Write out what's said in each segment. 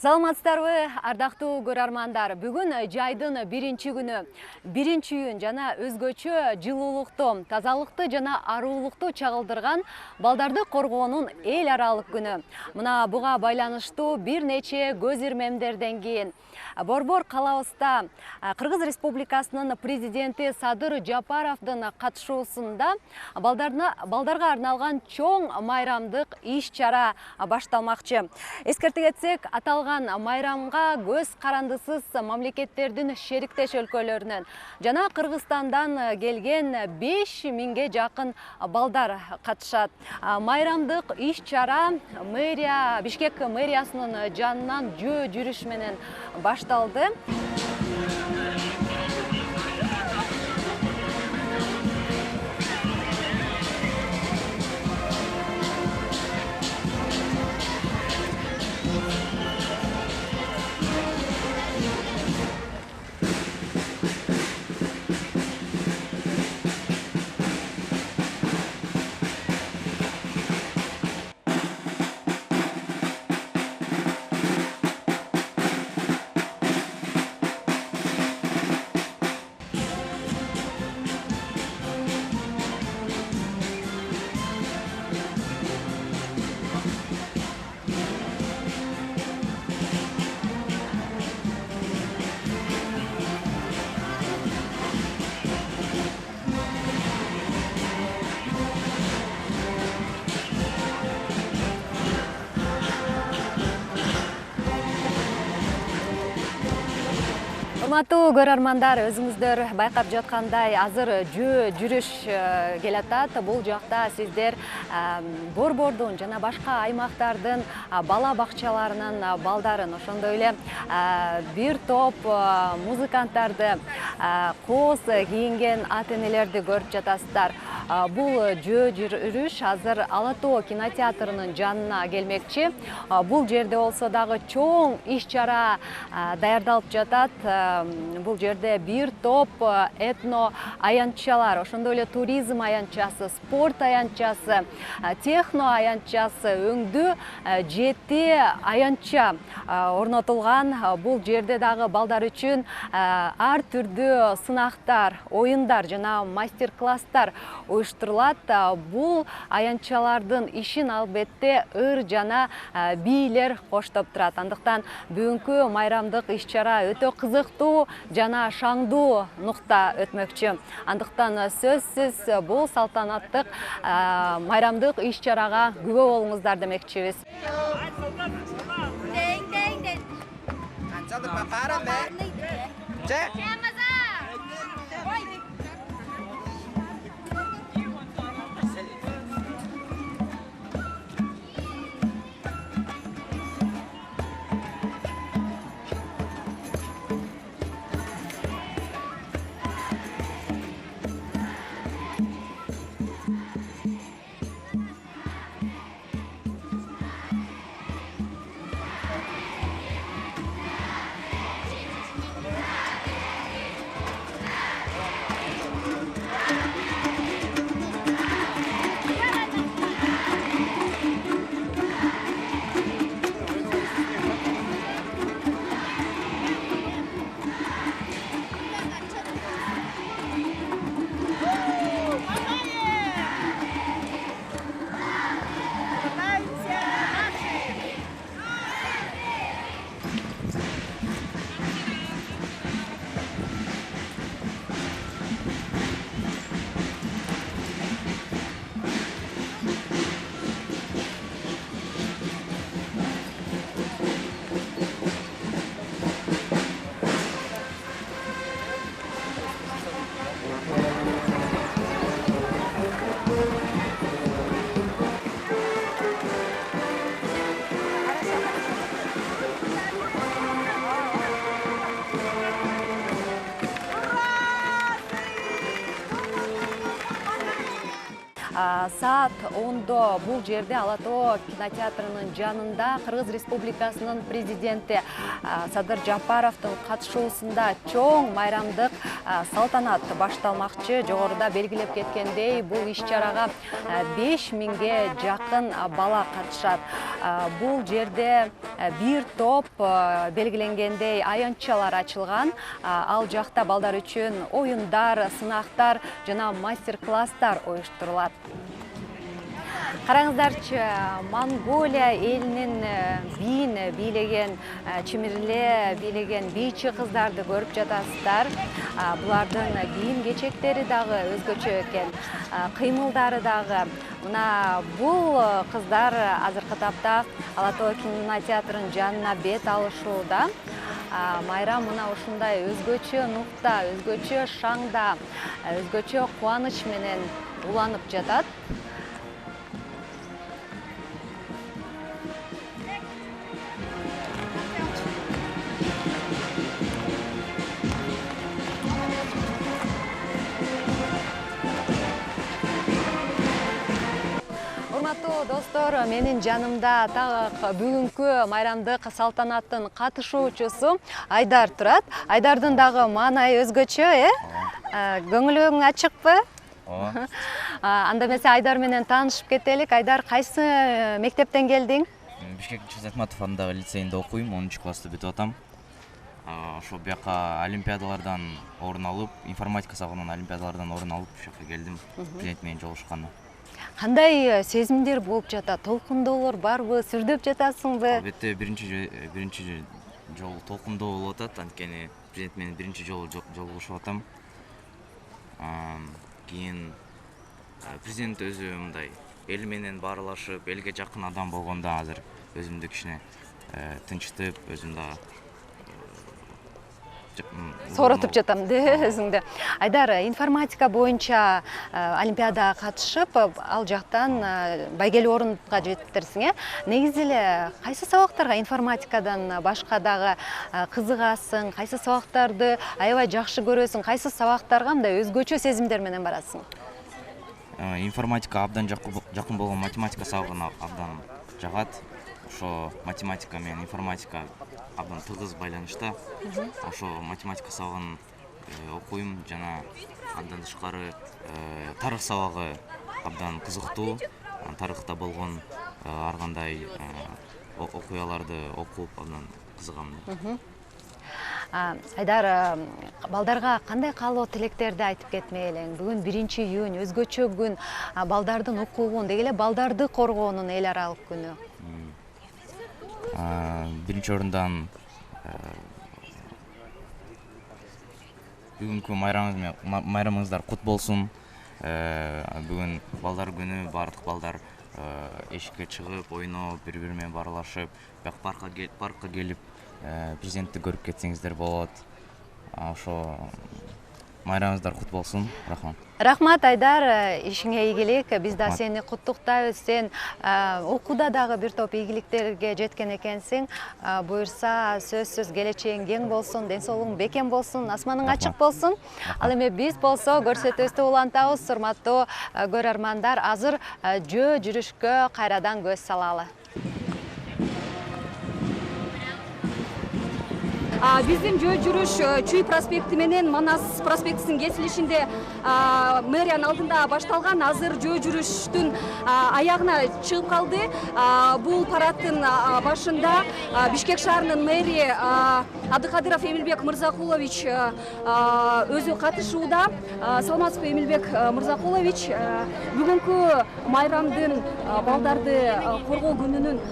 Саламатсыздарбы, ардактуу көрөрмандар. Бүгүн жайдын биринчи күнү. Биринчи үйүн жана өзгөчө жылуулукту, тазалыкты жана аруулукту чагылдырган балдарды коргоонун эл аралык күнү. Мына буга байланыштуу бир нече көз ирмемдерден кийин Борбор калабызда Кыргыз Республикасынын президенти Садыр Жапаровдун катышуусунда балдарга арналган чоң майрамдык иш-чара башталмакчы. Эскерте кетсек, аталган майрамга көз карандысыз мамлекеттердин шериктеш өлкөлөрүнөн жана Кыргызстандан келген 5000ге жакын балдар катышат. Майрамдык иш-чара Бишкек мэриясынын жанынан жөө жүрүш менен башталды. Урматтуу көрөрмандар, өзүңүздөр байкап жаткандай азыр жөө жүрүш келатат. Бул жакта сиздер Борбордун жана башка аймактардын бала бакчаларынын балдарын, ошондой эле бир топ музыканттарды, кооз кийинген ата энелерди көрүп жатасыздар. Бул жөө жүрүш азыр Ала Тоо кинотеатрынын жанына келмекчи. Бул жерде болсо дагы чоң иш-чара даярдалып жатат. Бул жерде бир топ этно аянтчалар, ошондой эле туризм аянтчасы, спорт аянтчасы, техно аянтчасы, өңдүү 7 аянтча орнотулган. Бул жерде дагы балдар үчүн ар түрдүү сынактар, оюндар жана мастер-класстар уюштурулат. Бул аянтчалардын ишин албетте ыр жана бийлер коштоп турат. Андыктан бүгүнкү майрамдык иш-чара өтө кызыктуу жана шаңдуу нукта өтмөкчү. Андыктан сөзсүз бул салтанаттык майрамдык иш-чарага күбө болуңуздар демекчибиз. Saat 10'da бул жерде Ала Тоо кинотеатрынын жанында Кыргыз Республикасынын президенти Садыр Жапаровдун катышуусунда чоң майрамдык салтанат башталмакчы. Жогоруда белгилеп кеткендей, бул иш-чарага 5000ге жакын бала катышат. Бул жерде бир топ белгиленгендей аянтчалар ачылган. Ал жакта балдар үчүн оюндар, сынактар жана мастер-класстар уюштурулат. Караңыздарчы, Монголия элинин бийин бийлеген, чимирле бийлеген бийчи кыздарды көрүп жатасыздар. Булардын кийим кечектери дагы өзгөчө экен, кыймылдары дагы. Мына бул кыздар азыркы тапта Ала Тоо кинотеатрынын жанына бет алышууда. Майрам мына ушундай өзгөчө нукта, өзгөчө шаңда, өзгөчө кубаныч менен уланып жатат. Урматтуу достор, менин жанымда так бүгүнкү майрамдык салтанаттын катышуучусу Айдар турат. Айдардын дагы маанайы өзгөчө, көңүлүң ачыкпы? Анда эмесе Айдар менен таанышып кетелик. Айдар, кайсы мектептен келдиң? Бишкек Чыңгыз Айтматов атындагы лицейинде окуйм, 10 классты бүтүп атам. Ошо бияка олимпиадалардан орун алып, информатика сабагынан олимпиадалардан орун алып, ошоко келдим. Президент менен жолугушканы. Кандай сезимдер болуп жатат? Толкундоолор барбы? Сүрдөп жатасыңбы? Албетте биринчи жолу толкундоо болуп атат, анткени президент менен биринчи жолу жолугушуп атам. Кийин президент өзү мындай эл менен баарлашып, элге жакын адам болгондо азыр өзүмдү кичине тынчтып, өзүм да сооротуп жатам өзүңдү. Айдар, информатика боюнча олимпиадага катышып, ал жактан байгелүү орунга жеттирсиң, негизи эле кайсы сабактарга информатикадан башка дагы кызыгасың, кайсы сабактарды аябай жакшы көрөсүң, кайсы сабактарга мындай өзгөчө сезимдер менен барасың? Информатика абдан жакын болгон математика сабагына абдан жагат. Ошо математика менен информатика абдан тыгыз байланышта. Ошо математика сабагын окуйм, жана андан тышкары тарых сабагы абдан кызыктуу. Тарыхта болгон ар кандай окуяларды окуп абдан кызыгам. Айдар, балдарга кандай каалоо тилектерди айтып кетмей элең? Бүгүн 1-июнь, өзгөчө күн, балдардын укугун, деги эле балдарды коргоонун эл аралык күнү. Биринчи орундан бүгүнкү майрамыңыздар кут болсун. Бүгүн балдар күнү, бардык балдар эшикке чыгып, ойноп, бири-бири менен баарлашып, паркка келип, президентти көрүп кетсеңиздер болот. Ошо майрамыңыздар кут болсун. Рахмат. Рахмат, Айдар, ишиңе ийгилик. Биз да сени куттуктайбыз. Сен окууда дагы бир топ ийгиликтерге жеткен экенсиң. Буюрса, сөзсүз келечегиң кең болсун, ден соолугуң бекем болсун, асманың ачык болсун. Ал эми биз болсо көрсөтүүбүздү улантабыз. Урматтуу көрөрмандар, азыр жөө жүрүшкө кайрадан көз салалы. Биздин жөө жүрүш Чүй проспекти менен Манас проспектисинин кесилишинде мэриянын алдында башталган. Азыр жөө жүрүштүн аягына чыгып калды. Бул парадтын башында Бишкек шаарынын мэри Абдыкадыров Эмилбек Мырзакулович өзү катышууда. Саламатсызбы, Эмилбек Мырзакулович? Бүгүнкү майрамдын, балдарды коргоо күнүнүн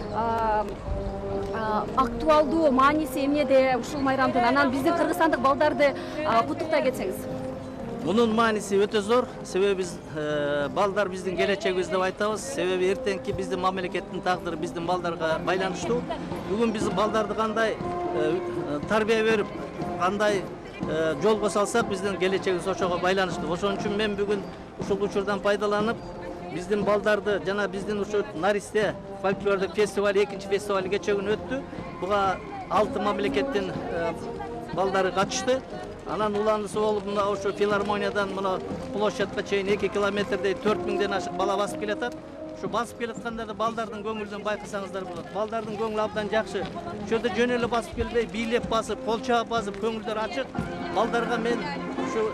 актуалдуу мааниси эмнеде ушул майрамдын? Анан биздин кыргызстандык балдарды куттуктай кетсеңиз. Мунун мааниси өтө зор. Себеби биз балдар биздин келечегибиз деп айтабыз. Себеби эртеңки биздин мамлекеттин тагдыры биздин балдарга байланыштуу. Бүгүн биз балдарды кандай тарбия берип, кандай жолго салсак, биздин келечегибиз ошого байланыштуу. Ошон үчүн мен бүгүн ушул учурдан пайдаланып, биздин балдарды жана биздин ушул Наристе фольклордук фестиваль, экинчи фестиваль кечээ күнү өттү. Буга 6 мамлекеттин балдары катышты. Анан уландысы болуп мына ошо филармониядан мына площадька чейин 2 километрдей 4000ден ашык бала басып келатат. Ушу басып келатканда балдардын көңүлдөн байкасаңыздар болот. Балдардын көңүлү абдан жакшы. Ошо жерде жөн эле басып келбей, бийлеп басып, кол чаап басып, көңүлдөр ачык. Балдарга мен ушу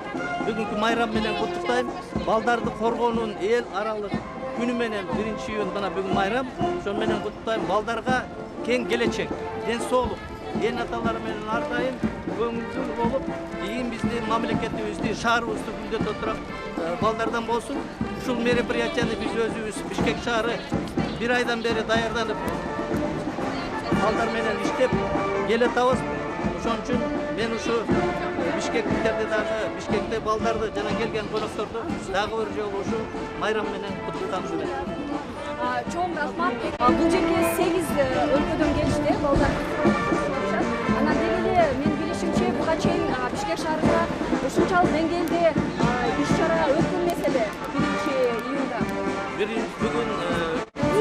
бүгүнкү майрам менен куттуктайм. Балдарды коргоонун эл аралык күнү менен 1-июнь мына бүгүн майрам. Ошо менен куттуктайм. Балдарга кең келечек, ден соолук, эн аталары менен ар дайым көңүлдүү болуп, кийин биздин мамлекетибизди, шаарыбызды гүлдөтө турган балдардан болсун. Ушул мероприятияны биз өзүбүз Бишкек шаары 1 айдан бери даярданып, балдар менен иштеп келатабыз. Ошон үчүн мен ушу Бишкектиктерди дагы, Бишкекте балдарды жана келген конокторду дагы бир жолу ушу майрам менен куттуктагым келет. Чоң рахмат. Бул жерге 8 өлкөдөн келишти балдар. Анан деле мен билишимче буга чейин Бишкек шаарында ушунчалык деңгээлде иш-чара өткөрүлмесе эле 1-июнда. Бүгүн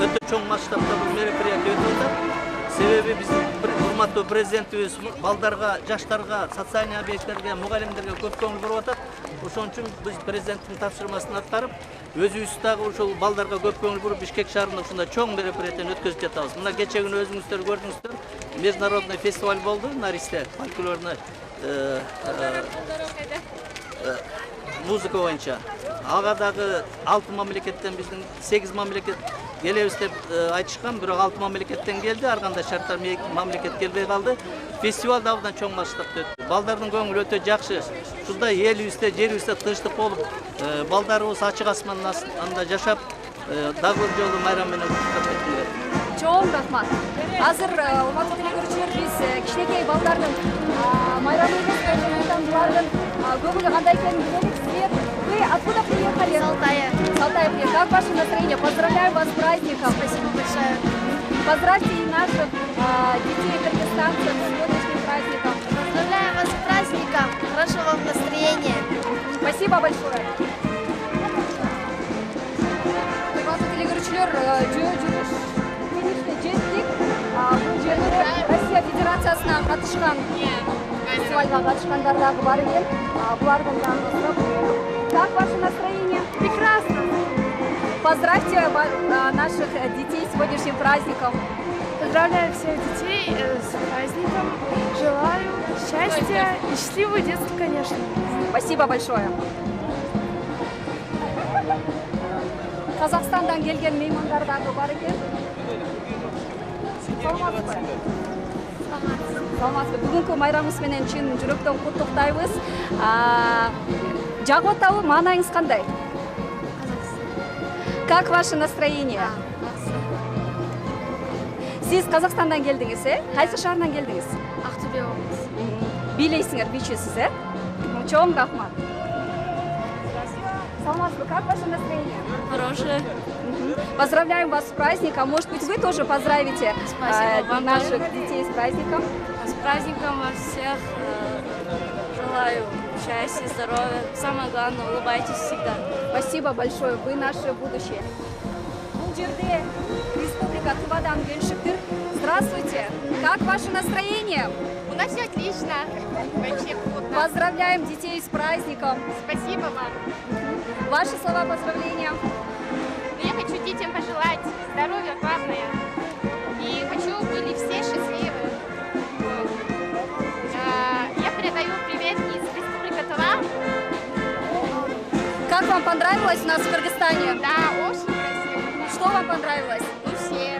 өтө чоң масштабта бул мероприятие өтүп атат. Себеби биздин урматтуу президентибиз балдарга, жаштарга, социальный объекттерге, мугалимдерге көп көңүл буруп атат. Ошон үчүн биз президенттин тапшырмасын аткарып, өзүбүз дагы ушул балдарга көп көңүл буруп Бишкек шаарында ушундай чоң мероприятияны өткөзүп жатабыз. Мына кече күнү өзүңүздөр көрдүңүздөр, международный фестиваль болду на Ристе, фольклорный музыка боюнча. Ага дагы 6 мамлекеттен биздин 8 мамлекет келебиз деп айтышкан, бирок 6 мамлекеттен келди, ар кандай шарттар мамлекет келбей калды. Фестиваль да абдан чоң масштабта өттү. Балдардын көңүлү өтө жакшы. Ушундай элибизде, жерибизде тынчтык болуп, балдарыбыз ачык асмандын астында жашап, дагы бир жолу майрам менен куттуктап кетким келет. Чоң рахмат. Азыр урматтуу телекөрүүчүлөр, биз кичинекей балдардын майрамын булардын көңүлү кандай экенин билебиз. Вы откуда приехали? С Алтая. С Алтая приехали. Как ваше настроение? Поздравляю вас с праздником. Спасибо большое. Поздравьте и наших детей кыргызстанцев с сегодняшним праздником. Поздравляю вас с праздником. Хорошего вам настроения. Спасибо большое. Урматтуу телекөрүүчүлөр, жүрүш финишке жеттик. Бул жерде Россия Федерациясына катышкан фестивальга катышкандар дагы бар экен. Булардын жанында сурап, как ваше настроение? Прекрасно. Поздравьте наших детей с сегодняшним праздником. Поздравляю всех детей с праздником. Желаю счастья и счастливого детства, конечно. Спасибо большое. Казакстандан келген меймандар дагы бар экен. Саламатсызбы. Бүгүнкү майрамыңыз менен чын жүрөктөн куттуктайбыз. Жагып атабы, маанайыңыз кандай? Как ваше настроение? Сиз Казакстандан келдиңиз, Кайсы шаарынан келдиңиз? Ақтөбе облысы. Бийлейсиңер, бичисиз, Чоң рахмат. Саламатсызбы, как ваше настроение? Хорошее. Поздравляем вас с праздником. Может быть, вы тоже поздравите Спасибо вам наших тоже. детей с праздником? С праздником вас всех. Желаю счастья, здоровья. Самое главное, улыбайтесь всегда. Спасибо большое, вы наше будущее. Бул жерде Республика Тывадан келишиптир. Здравствуйте. Как ваше настроение? У нас все отлично. Вообще вкусно. Поздравляем детей с праздником. Спасибо вам. Ваши слова поздравления. Я хочу детям пожелать здоровья, главное. И хочу, были все счастливы. Я передаю привет из Республики Тыва. Как вам понравилось у нас в Кыргызстане? Да, очень красиво. Что вам понравилось? Ну, все.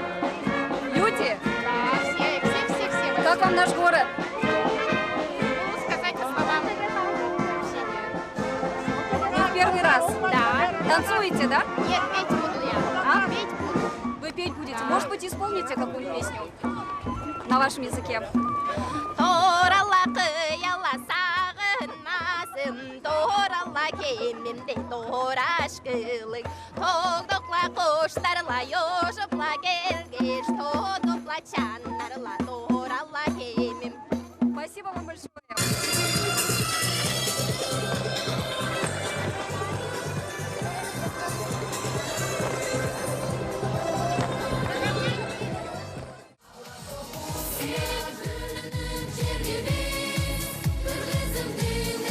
Люди? Да, все. Как вам наш город? Ну, сказать по словам. Вы в первый раз? Да. Танцуете, да? Нет, петь буду я. Петь буду. Вы петь будете? Может быть, исполните какую песню на вашем языке? Торала кыяла сағынасым, торала кемімде торашкылық. Тоғдықла қоштарла ежіпла келгеш, тоғдықла чандарла торала кемім. Спасибо вам большое. Kırgızım düğüne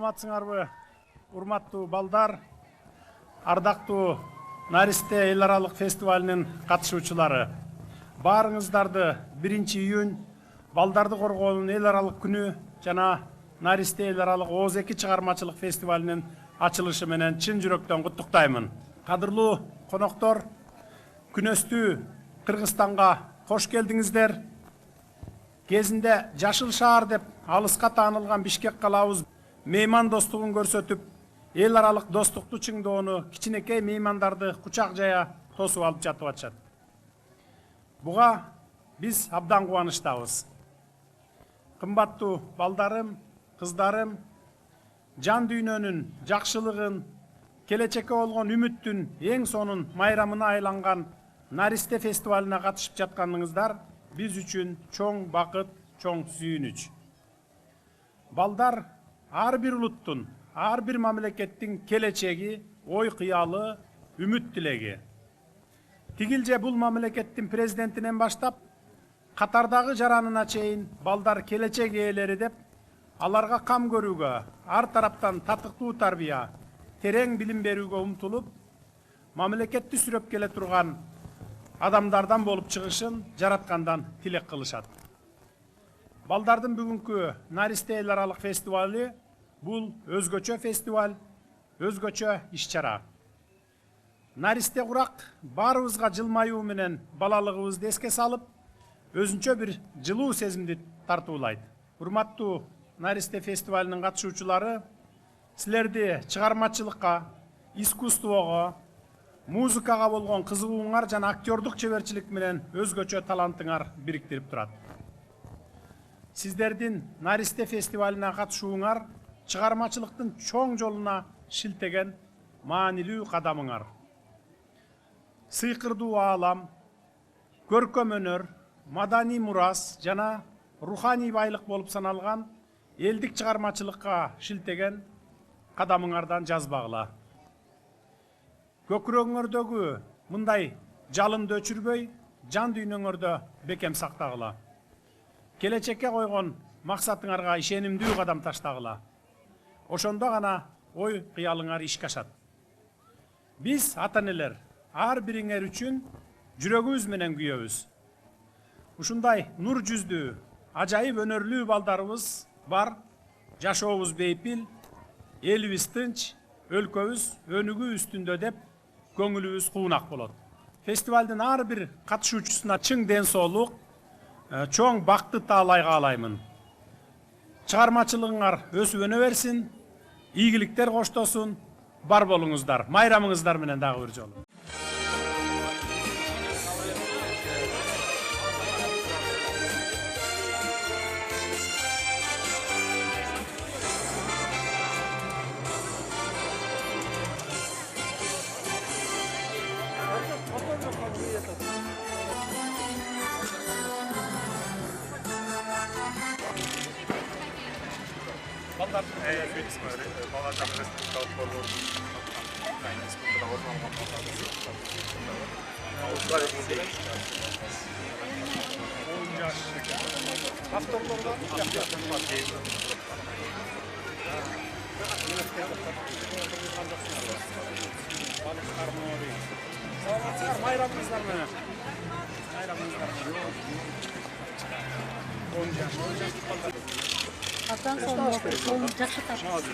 Саламатсыңарбы, урматтуу балдар, ардактуу Наристе эл аралык фестивалынын катышуучулары. Баарыңыздарды 1-июнь балдарды коргоонун эл аралык күнү жана Наристе эл аралык ооз 2 чыгармачылык фестивалынын ачылышы менен чын жүрөктөн куттуктаймын. Кадырлуу коноктор, күнөстүү Кыргызстанга кош келдиңиздер. Кезинде Жашыл шаар деп алыска таанылган Бишкек калабыз мейман достугун көрсөтүп, эл аралык достукту чыңдоону кичинекей меймандарды кучак жая тосуп алып жатып атышат. Буга биз абдан кубанычтабыз. Кымбаттуу балдарым, кыздарым, жан дүйнөнүн жакшылыгын, келечекке болгон үмүттүн эң сонун майрамына айланган Наристе фестивалына катышып жатканыңыздар биз үчүн чоң бакыт, чоң сүйүнүч. Балдар ар бир улуттун, ар бир мамлекеттин келечеги, ой кыялы, үмүт тилеги. Тигилже бул мамлекеттин президентинен баштап, катардагы жаранына чейин балдар келечек ээлери деп, аларга кам көрүүгө, ар тараптан татыктуу тарбия, терең билим берүүгө умтулуп, мамлекетти сүрөп келе турган адамдардан болуп чыгышын жараткандан тилек кылышат. Балдардын бүгүнкү Наристе эл аралык фестивалы бул өзгөчө фестиваль, өзгөчө иш-чара. Наристе курак баарыбызга жылмаюу менен балалыгыбызды эске салып, өзүнчө бир жылуу сезимди тартуулайт. Урматтуу Наристе фестивалынын катышуучулары, силерди чыгармачылыкка, искусствого, музыкага болгон кызыгууңар жана актёрдук чеберчилик менен өзгөчө талантыңар бириктирип турат. Сиздердин Наристе фестивалына катышууңар чыгармачылыктын чоң жолуна шилтеген маанилүү кадамыңар. Сыйкырдуу аалам, көркөм өнөр, маданий мурас жана руханий байлык болуп саналган элдик чыгармачылыкка шилтеген кадамыңардан жазбагыла. Көкүрөгүңөрдөгү мындай жалынды өчүрбөй, жан дүйнөңөрдө бекем сактагыла. Келечекке койгон максатыңарга ишенимдүү кадам таштагыла. Ошондо гана ой кыялыңар ишке ашат. Биз ата-энелер ар бириңер үчүн жүрөгүбүз менен күйөбүз. Ушундай нур жүздүү, ажайып өнөрлүү балдарыбыз бар, жашообуз бейпил, элибиз тынч, өлкөбүз өнүгүү үстүндө деп көңүлүбүз куунак болот. Фестивалдын ар бир катышуучусуна чың ден соолук, чоң бакты таалай каалаймын. Чыгармачылыгыңар өсүп өнө берсин, ийгиликтер коштосун, бар болуңуздар, майрамыңыздар менен дагы бир жолу.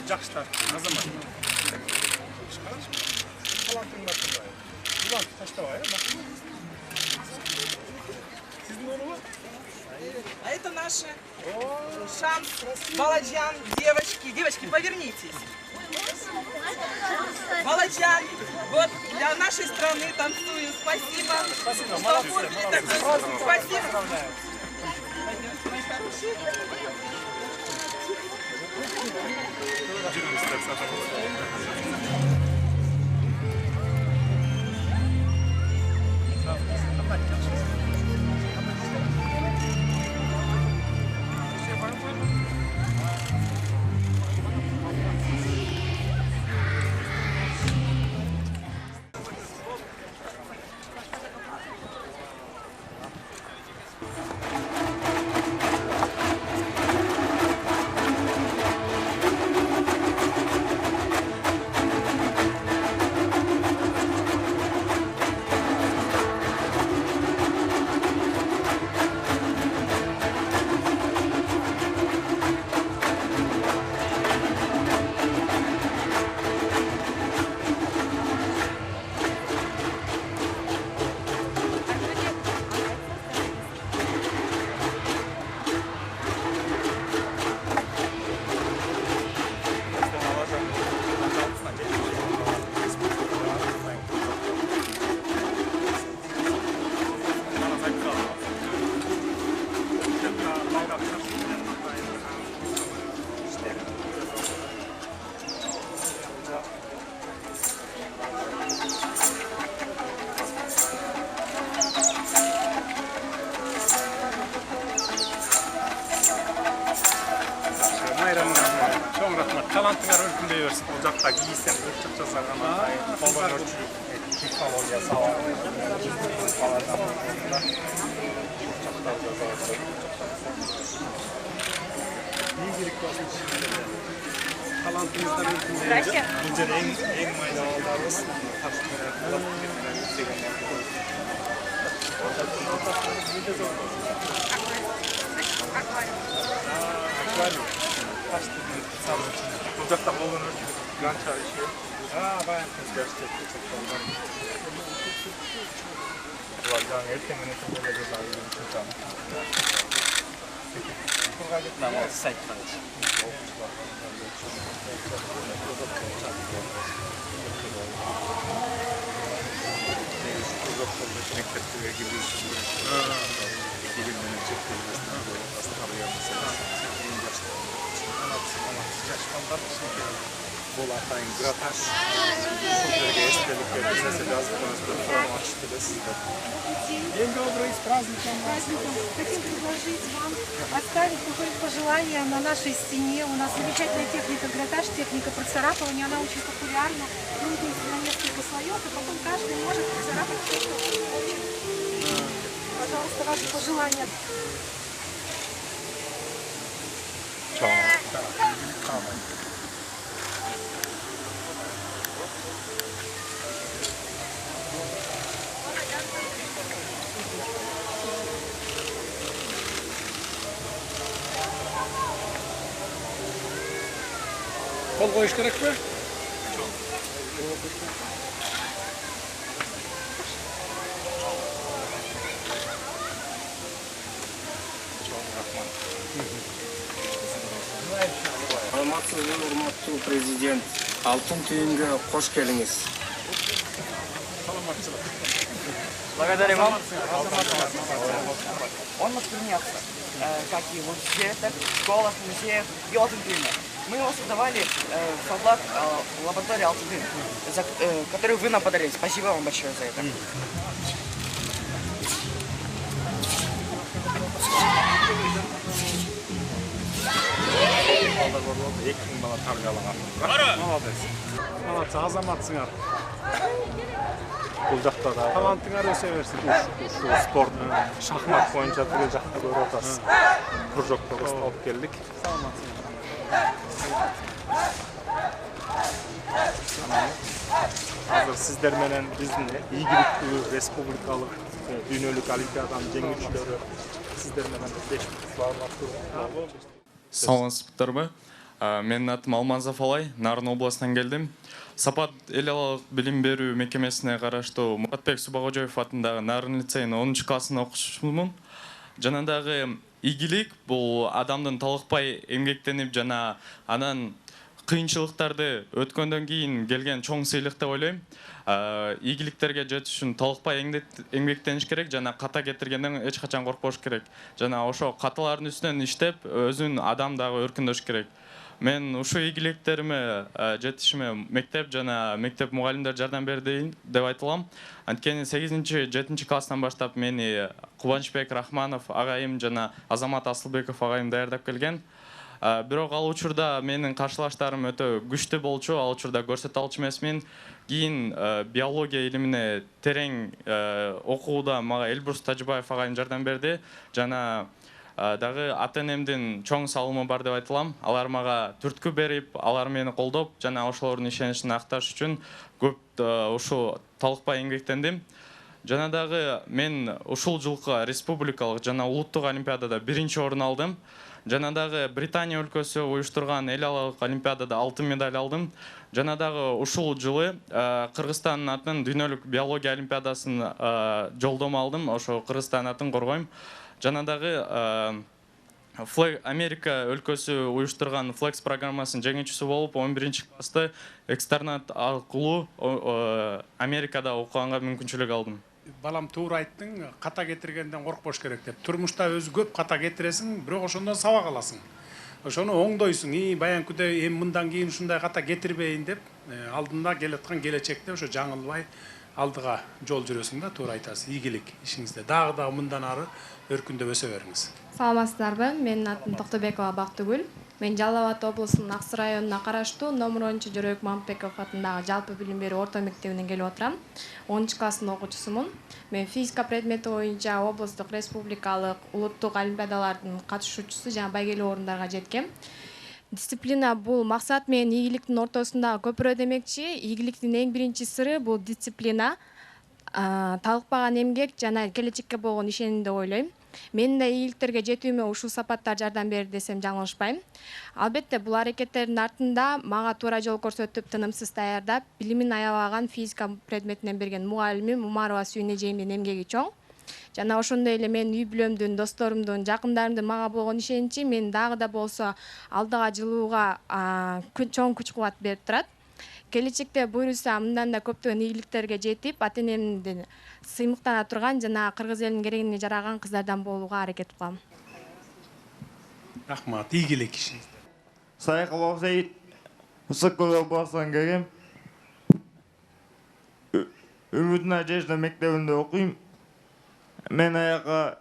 Жакшы тарт, азамат. Улан, таштабай, Сиздин оğlu? А это наши Шамс, Баладжан, девочки. Девочки, повернитесь. Баладжан, вот для нашей страны танцуем. Спасибо. Спасибо, что молодцы, оформили молодцы. такой- Спасибо. Поздравляю. Пойдемте, мои хорошие. берсин. Ол жакта кийсем ырчык жасаган колдон өрчүлүк технология сабагы. Здрасте. Бул жер эң майда балдарыбыз. Аквариум. Бул жакта колдон өрчүлүк ганча иши. Баягы өзгөрүштөр көп болгон. Булар жаңы эртең менен эле Бұл атайын граташ, сіздерге естелік бердіңіз, жазғыңызды ашытылысыздар. День добрый, с праздником! Хотим предложить вам оставить какое-нибудь пожелание на нашей стене. У нас замечательная техника гратаж, техника процарапывания, она очень популярна. Крутится на несколько слоев, и потом каждый может процарапать все, что хочет. Пожалуйста, ваши пожелания. Қол қойыш керек пе? Саламатсызбы, урматтуу президент. Алтын түйүнгө кош келиңиз. Благодарим вам. Он нас принялся, как и в университетах, школах, музеях и Алтын түйүнө. Мы его создавали в флаг лаборатории Алтын, которую вы нам подарили. Спасибо вам большое за это. Азаматсыңар. Бұл жақта да талантыңар өсе берсін. Ушу, спорт, шахмат боюнча тиги жақта көрүп атасыз. Кружокто алып келдик. Азыр сиздер менен биздин ийгиликтүү республикалык дүйнөлүк олимпиаданын жеңүүчүлөрү сиздер менен бештик Саламатсыздарбы? Менин атым Алмазов Алай, Нарын областынан келдим. Сапат эл аралык билим берүү мекемесине караштуу Муратбек Субагожоев атындагы Нарын лицейинин 10 классында окушмун. Жана дагы ийгилик бул адамдын талыкпай эмгектенип жана анан кыйынчылыктарды өткөндөн кийин келген чоң сыйлык деп ойлойм. Ийгиликтерге жетиш үчүн талыкпай эмгектениш керек жана ката кетиргенден эч качан коркпош керек. Жана ошо каталардын үстүнөн иштеп, өзүн адам дагы өркүндөш керек. Мен ушу ийгиликтериме жетишиме мектеп жана мектеп мугалимдер жардам берди деп айтылам. Анткени 8-7 класстан баштап мени Кубанычбек Рахманов агайым жана Азамат Асылбеков агайым даярдап келген. Бирок ал учурда менин каршылаштарым өтө күчтүү болчу, ал учурда көрсөтө алчу эмесмин. Кийин биология илимине терең окууда мага Элбурс Тажыбаев агайым жардам берди жана дагы ата-энемдин чоң салымы бар деп айтылам. Алар мага түрткү берип, алар мени колдоп жана ошолордун ишеничин акташ үчүн көп ушу талыкпай эмгектендим. Жана дагы мен ушул жылкы республикалык жана улуттук олимпиадада 1-чи орун алдым. Жана дагы Британия өлкөсү уюштурган эл аралык олимпиадада алтын медаль алдым. Жана дагы ушул жылы Кыргызстандын атын дүйнөлүк биология олимпиадасын жолдомо алдым. Ошо Кыргызстан атын коргойм. Жана дагы Америка өлкөсү уюштурган Flex программасынын жеңүүчүсү болуп, 11-чи класста экстернат аркылуу Америкада окуганга мүмкүнчүлүк алдым. Балам туура айттың, ката кетиргенден коркпош керек деп. Турмушта өзү көп ката кетиресиң, бирок ошондон сабак аласың. Ошону оңдойсуң. Баягы эми мындан кийин ушундай ката кетирбейин деп, алдында келаткан келечекте ошо жаңылбай алдыга жол жүрөсүң да, туура айтасыз. Ийгилик ишиңизде дагы мындан ары өркүндөп өсө бериңиз. Саламатсыздарбы? Менин атым Токтобекова Бактыгүл. Мен Жалал Абад облусунун Аксы районуна караштуу номер 10 Жөрөк Мамытбеков атындагы жалпы билим берүү орто мектебинен келип отурам. 10 класстын окуучусумун. Мен физика предмети боюнча облустук, республикалык, улуттук олимпиадалардын катышуучусу жана байгелүү орундарга жеткем. Дисциплина бул максат менен ийгиликтин ортосундагы көпүрө демекчи. Ийгиликтин эң биринчи сыры бул дисциплина, талыкпаган эмгек жана келечекке болгон ишеним деп ойлойм. Менин да ийгиликтерге жетүүмө ушул сапаттар жардам берди десем жаңылышпайм. Албетте бул аракеттердин артында мага туура жол көрсөтүп, тынымсыз даярдап, билимин аябаган физика предметинен берген мугалимим Умарова Сүйүн эжемдин эмгеги чоң. Жана ошондой эле мен үй бүлөмдүн, досторумдун, жакындарымдын мага болгон ишеничи мен дагы да болсо алдыга жылууга чоң күч-кубат берип турат. Келечекте буйруса мындан да көптөгөн ийгиликтерге жетип, ата-энемдин сыймыктана турган жана кыргыз элинин керегине жараган кыздардан болууга аракет кылам. Рахмат, ийгилик иши. Сайкалов Сейит, Ысыккөл областынан келгем. Үмүт Надежда мектебинде окуйм. Мен аяка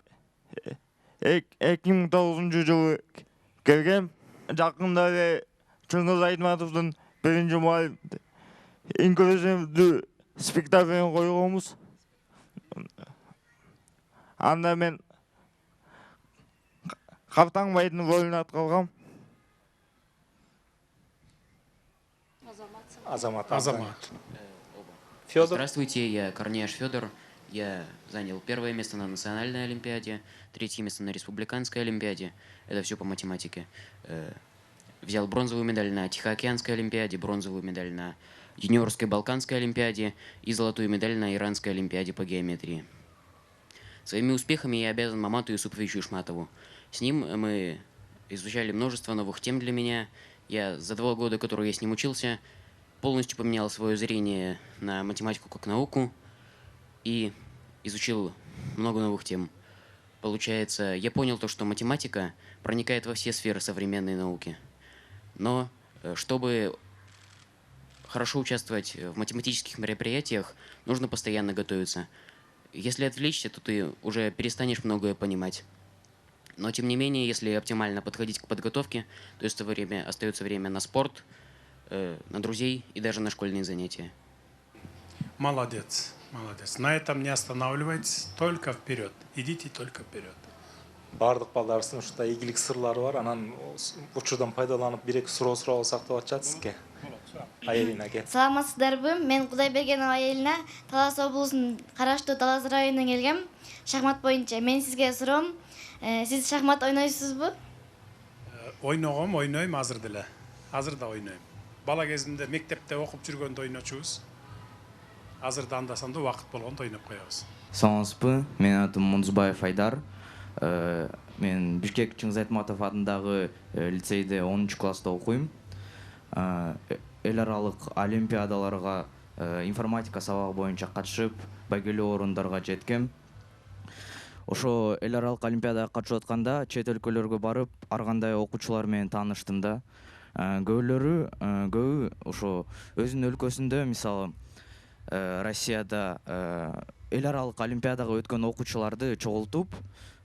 2009-жылы келгем. Жакында эле Чыңгыз Айтматовдун биринчи мугалим инклюзивдүү спектаклин койгонбуз. Анда мен Каптаңбайдын ролун аткаргам. Азамат. Федор. Здравствуйте, я Корнеяш Федор. Я занял первое место на национальной олимпиаде, третье место на республиканской олимпиаде. Это все по математике. Взял бронзовую медаль на Тихоокеанской олимпиаде, бронзовую медаль на юниорской Балканской олимпиаде и золотую медаль на Иранской олимпиаде по геометрии. Своими успехами я обязан Мамату Юсуповичу Ишматову. С ним мы изучали множество новых тем для меня. Я за 2 года, которые я с ним учился, полностью поменял свое зрение на математику как науку и изучил много новых тем. Получается, я понял то, что математика проникает во все сферы современной науки. Но чтобы хорошо участвовать в математических мероприятиях, нужно постоянно готовиться. Если отвлечься, то ты уже перестанешь многое понимать. Но тем не менее, если оптимально подходить к подготовке, то остается время на спорт, на друзей и даже на школьные занятия. Молодец, молодец. На этом не останавливайтесь, только вперед. Идите только вперед. Бардык балдарыбыздын ушундай ийгилик сырлары бар. Анан учурдан пайдаланып бир-эки суроо сурап алсак деп атышат сизге. Айелин аке. Саламатсыздарбы? Мен Кудайбергенова Айелина, Талас облусунун караштуу Талас районунан келгем. Шахмат боюнча мен сизге суроом. Сиз шахмат ойнойсузбу? Ойногом, ойнойм азыр деле. Азыр да ойнойм. Бала кезимде мектепте окуп жүргөндө ойночубуз. Азыр да анда-санда убакыт болгондо ойноп коебуз. Саламатсызбы? Менин атым Мунзубаев Айдар. Мен Бишкек Чыңгыз Айтматов атындагы лицейде 10 класста окуйм. Эл аралык олимпиадаларга информатика сабагы боюнча катышып, байгелүү орундарга жеткем. Ошо эл аралык олимпиадага катышып атканда чет өлкөлөргө барып, ар кандай окуучулар менен тааныштым да. Көбү ошо өзүнүн өлкөсүндө, мисалы Россияда эл аралык олимпиадага өткөн окуучуларды чогултуп,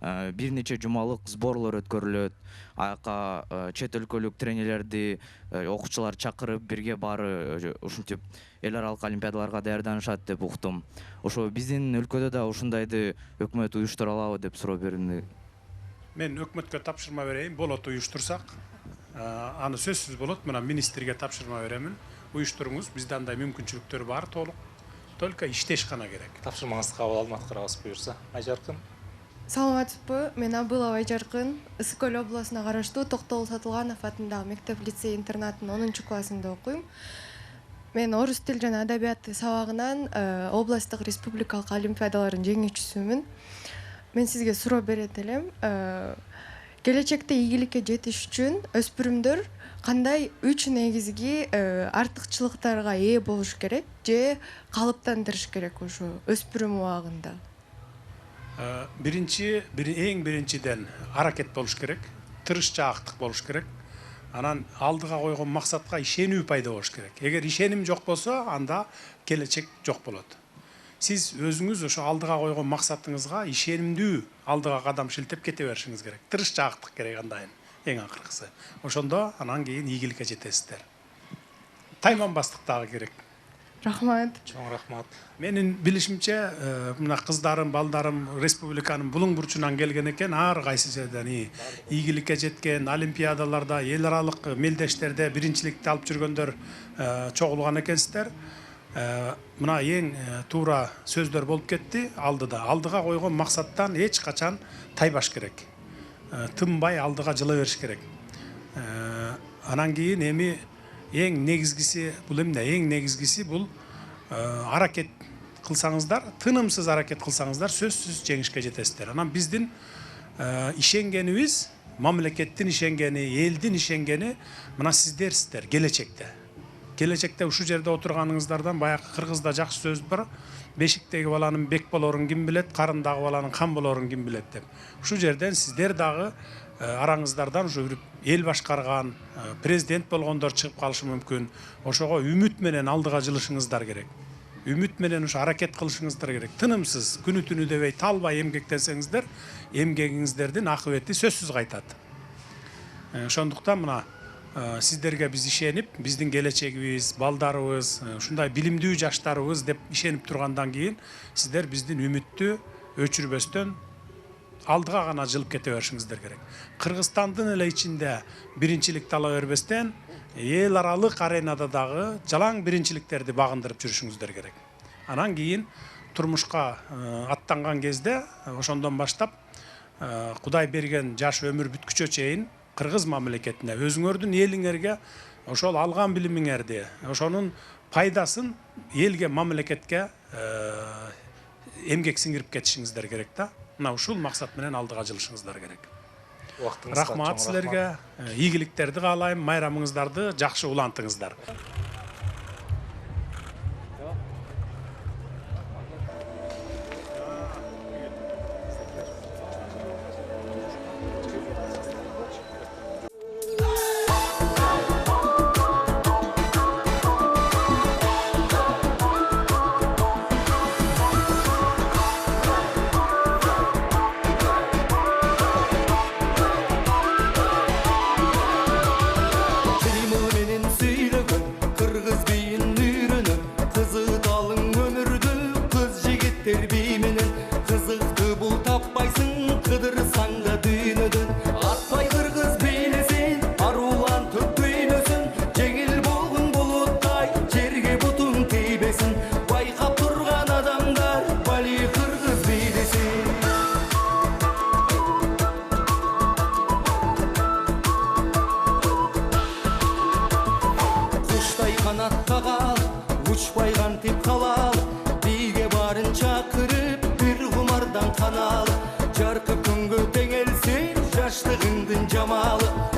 бир нече жумалык сборлор өткөрүлөт. Аяка чет өлкөлүк тренерлерди, окуучулар чакырып, бирге баары ушинтип эл аралык олимпиадаларга даярданышат деп уктум. Ошо биздин өлкөдө да ушундайды өкмөт уюштура алабы деп суроо берди. Мен өкмөткө тапшырма берейин, болот уюштурсак. Аны сөзсүз болот, мына министрге тапшырма беремин. Уюштуруңуз, бизде андай мүмкүнчүлүктөр бар толук. Только иштеш гана керек. Тапшырмаңызды кабыл алмат кырабыз буюрса. Айжаркын. Саламатсызбы? Мен Абылова Айжаркын. Ысыккөл областына караштуу Токтогул Сатылганов атындагы мектеп-лицей интернатынын 10 классында окуйм. Мен орус тил жана адабияты сабагынан областтык республикалык олимпиадалардын жеңүүчүсүмүн. Мен сизге суроо берет элем. Келечекте ийгиликке жетиш үчүн өспүрүмдөр кандай 3 негизги артыкчылыктарга ээ болуш керек же калыптандырыш керек ошо өспүрүм убагында? Эң биринчиден аракет болуш керек, тырышчаактык болуш керек. Анан алдыга койгон максатка ишенүү пайда болуш керек. Эгер ишеним жок болсо, анда келечек жок болот. Сиз өзүңүз ошо алдыга койгон максатыңызга ишенимдүү алдыга кадам шилтеп кете беришиңиз керек. Тырышчаактык керек андайын. эң акыркысы. Ошондо анан кийин ийгиликке жетесиздер. Тайманбастык дагы керек. Рахмат. Чоң рахмат. Менин билишимче, мына кыздарым, балдарым республиканын булуң бурчунан келген экен, ар кайсы жерден ийгиликке жеткен, олимпиадаларда, эл аралык мелдештерде биринчиликти алып жүргөндөр чогулган экенсиздер. Мына эң туура сөздөр болуп кетти. Алдыга койгон максаттан эч качан тайбаш керек. Тынбай алдыга жыла бериш керек. Анан кийин эми эң негизгиси бул эмне? Эң негизгиси бул аракет кылсаңыздар, тынымсыз аракет кылсаңыздар, сөзсүз жеңишке жетесиздер. Анан биздин ишенгенибиз, мамлекеттин ишенгени, элдин ишенгени мына сиздерсиздер келечекте. Келечекте ушул жерде отурганыңыздардан баягы кыргызда жакшы сөз бар. Бешиктеги баланын бек болорун ким билет, карындагы баланын кан болорун ким билет деп. Ушул жерден сиздер дагы араңыздардан ушу эл башкарган, президент болгондор чыгып калышы мүмкүн. Ошого үмүт менен алдыга жылышыңыздар керек. Үмүт менен ушу аракет кылышыңыздар керек. Тынымсыз, күнү түнү дебей талбай эмгектенсеңиздер, эмгегиңиздердин акыбети сөзсүз кайтат. Ошондуктан мына сиздерге биз ишенип, биздин келечегибиз, балдарыбыз, ушундай билимдүү жаштарыбыз деп ишенип тургандан кийин сиздер биздин үмүттү өчүрбөстөн алдыга гана жылып кете беришиңиздер керек. Кыргызстандын эле ичинде биринчиликти ала бербестен, эл аралык аренада дагы жалаң биринчиликтерди багындырып жүрүшүңүздөр керек. Анан кийин турмушка аттанган кезде, ошондон баштап Кудай берген жаш өмүр бүткүчө чейин кыргыз мамлекетине, өзүңөрдүн элиңерге ошол алган билимиңерди, ошонун пайдасын элге, мамлекетке эмгек сиңирип кетишиңиздер керек да. Мына ушул максат менен алдыга жылышыңыздар керек. Рахмат силерге, ийгиликтерди каалайм, майрамыңыздарды жакшы улантыңыздар. Uçpay kantip kalal, bige barın çakırıp bir kumardan kanal. Çarkı küngö tegelsin, yaşlığındın camalı.